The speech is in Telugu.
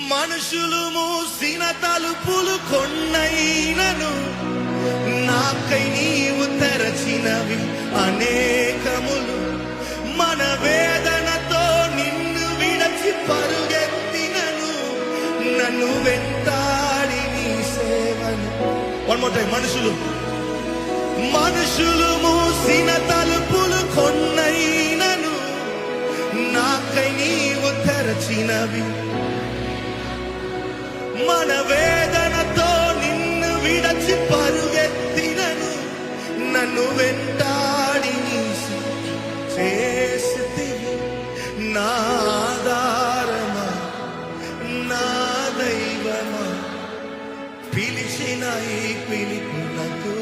మనుషులు మూసిన తలుపులు కొన్నైనను నాకై నీవు తెరచినవి అనేకములు. మన వేదనతో నిన్ను విడచి పరుగెత్తినను నన్ను వెంటాడి నీ సేవను. One more time. మనుషులు మూసిన తలుపులు కొన్నైనను నాకై నీవు తెరచినవి. మన వేదనతో నిన్ను విడచి పరుగెత్తినను నన్ను వెంటాడి నీ చేసితివి. నా ఆధారమా, నా దైవమా, పిలిచిన ఈ పిలుపునకు